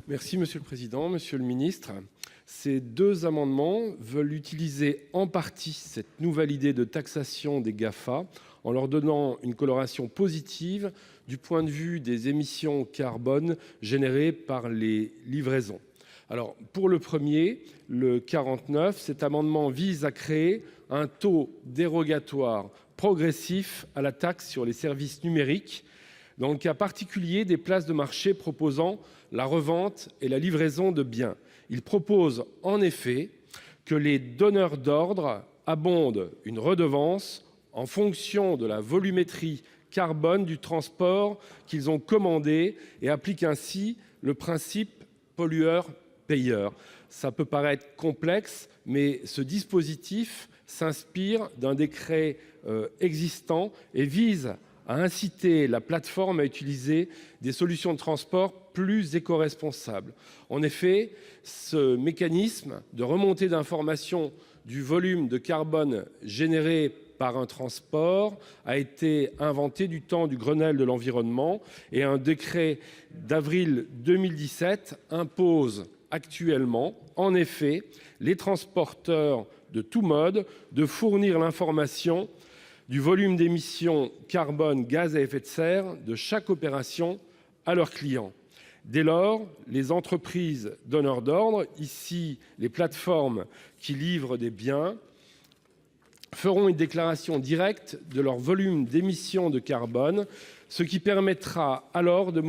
Merci Monsieur le Président, Monsieur le Ministre. Ces deux amendements veulent utiliser en partie cette nouvelle idée de taxation des GAFA en leur donnant une coloration positive du point de vue des émissions carbone générées par les livraisons. Alors pour le premier, le 49, cet amendement vise à créer un taux dérogatoire progressif à la taxe sur les services numériques dans le cas particulier des places de marché proposant la revente et la livraison de biens. Il propose en effet que les donneurs d'ordre abondent une redevance en fonction de la volumétrie carbone du transport qu'ils ont commandé et appliquent ainsi le principe pollueur-payeur. Ça peut paraître complexe, mais ce dispositif s'inspire d'un décret existant et vise à inciter la plateforme à utiliser des solutions de transport plus éco-responsables. En effet, ce mécanisme de remontée d'informations du volume de carbone généré par un transport a été inventé du temps du Grenelle de l'environnement et un décret d'avril 2017 impose actuellement, en effet, les transporteurs de tout mode de fournir l'information du volume d'émissions carbone, gaz à effet de serre de chaque opération à leurs clients. Dès lors, les entreprises donneurs d'ordre, ici les plateformes qui livrent des biens, feront une déclaration directe de leur volume d'émissions de carbone, ce qui permettra alors de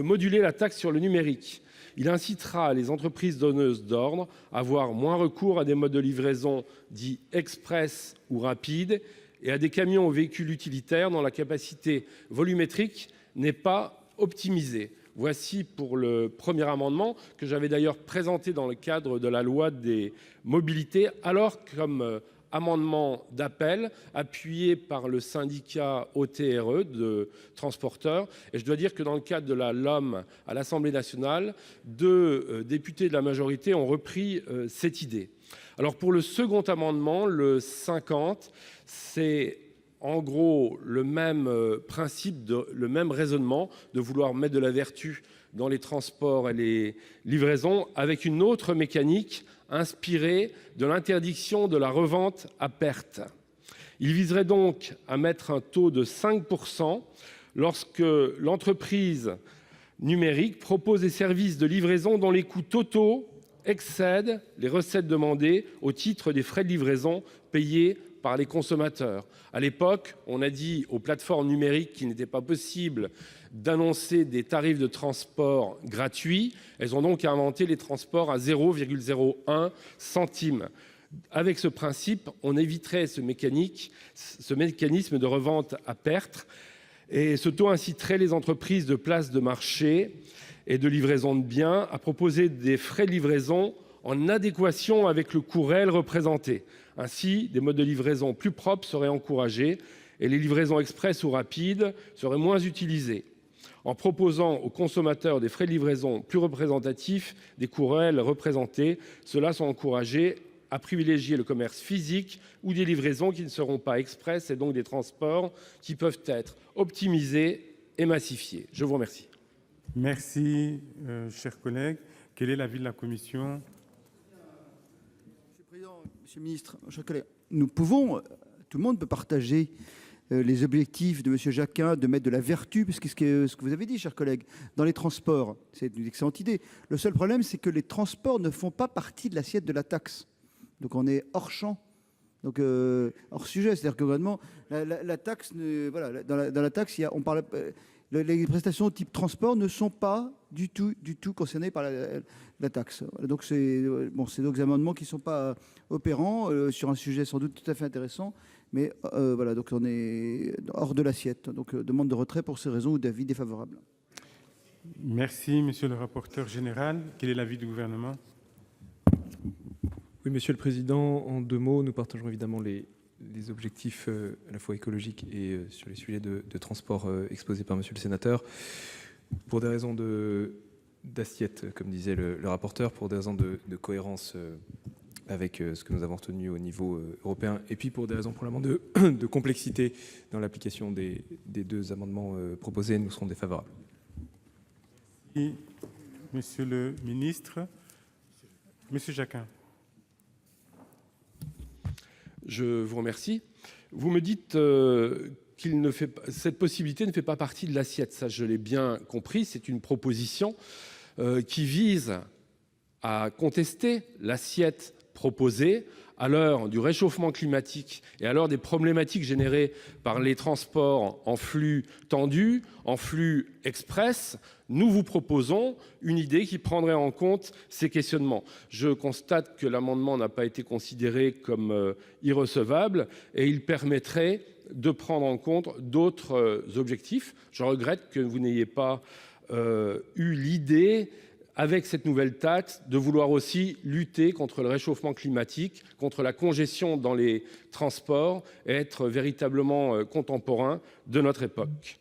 moduler la taxe sur le numérique. Il incitera les entreprises donneuses d'ordre à avoir moins recours à des modes de livraison dits express ou rapides et à des camions ou véhicules utilitaires dont la capacité volumétrique n'est pas optimisée. Voici pour le premier amendement que j'avais d'ailleurs présenté dans le cadre de la loi des mobilités, alors comme amendement d'appel appuyé par le syndicat OTRE de transporteurs. Et je dois dire que dans le cadre de la LOM à l'Assemblée nationale, deux députés de la majorité ont repris cette idée. Alors pour le second amendement, le 50, c'est en gros le même principe, le même raisonnement de vouloir mettre de la vertu dans les transports et les livraisons avec une autre mécanique inspirée de l'interdiction de la revente à perte. Il viserait donc à mettre un taux de 5% lorsque l'entreprise numérique propose des services de livraison dont les coûts totaux excèdent les recettes demandées au titre des frais de livraison payés par les consommateurs. À l'époque, on a dit aux plateformes numériques qu'il n'était pas possible d'annoncer des tarifs de transport gratuits. Elles ont donc inventé les transports à 0,01 centime. Avec ce principe, on éviterait ce mécanisme de revente à perte et ce taux inciterait les entreprises de places de marché et de livraison de biens à proposer des frais de livraison en adéquation avec le coût réel représenté. Ainsi, des modes de livraison plus propres seraient encouragés et les livraisons express ou rapides seraient moins utilisées. En proposant aux consommateurs des frais de livraison plus représentatifs des coûts réels représentés, ceux-là sont encouragés à privilégier le commerce physique ou des livraisons qui ne seront pas express et donc des transports qui peuvent être optimisés et massifiés. Je vous remercie. Merci, cher collègue. Quel est l'avis de la commission ? Monsieur le Président, Monsieur le Ministre, chers collègues, tout le monde peut partager les objectifs de M. Jacquin de mettre de la vertu, parce que ce que vous avez dit, chers collègues, dans les transports, c'est une excellente idée. Le seul problème, c'est que les transports ne font pas partie de l'assiette de la taxe. Donc on est hors champ, donc hors sujet. C'est-à-dire que vraiment, la taxe, voilà, dans la taxe, on parle, les prestations type transport ne sont pas du tout concernées par la taxe. Donc c'est donc des amendements qui ne sont pas opérants sur un sujet sans doute tout à fait intéressant. Mais voilà, donc on est hors de l'assiette. Donc demande de retrait pour ces raisons ou d'avis défavorable. Merci, monsieur le rapporteur général. Quel est l'avis du gouvernement ? Oui, Monsieur le Président, en deux mots, nous partageons évidemment les objectifs à la fois écologiques et sur les sujets de transport exposés par Monsieur le Sénateur. Pour des raisons d'assiette, comme disait le rapporteur, pour des raisons de cohérence avec ce que nous avons retenu au niveau européen, et puis pour des raisons probablement de complexité dans l'application des deux amendements proposés, nous serons défavorables. Monsieur le ministre. Monsieur Jacquin. Je vous remercie. Vous me dites cette possibilité ne fait pas partie de l'assiette. Ça, je l'ai bien compris. C'est une proposition qui vise à contester l'assiette proposée à l'heure du réchauffement climatique et à l'heure des problématiques générées par les transports en flux tendus, en flux express. Nous vous proposons une idée qui prendrait en compte ces questionnements. Je constate que l'amendement n'a pas été considéré comme irrecevable et il permettrait de prendre en compte d'autres objectifs. Je regrette que vous n'ayez pas eu l'idée, avec cette nouvelle taxe, de vouloir aussi lutter contre le réchauffement climatique, contre la congestion dans les transports et être véritablement contemporain de notre époque.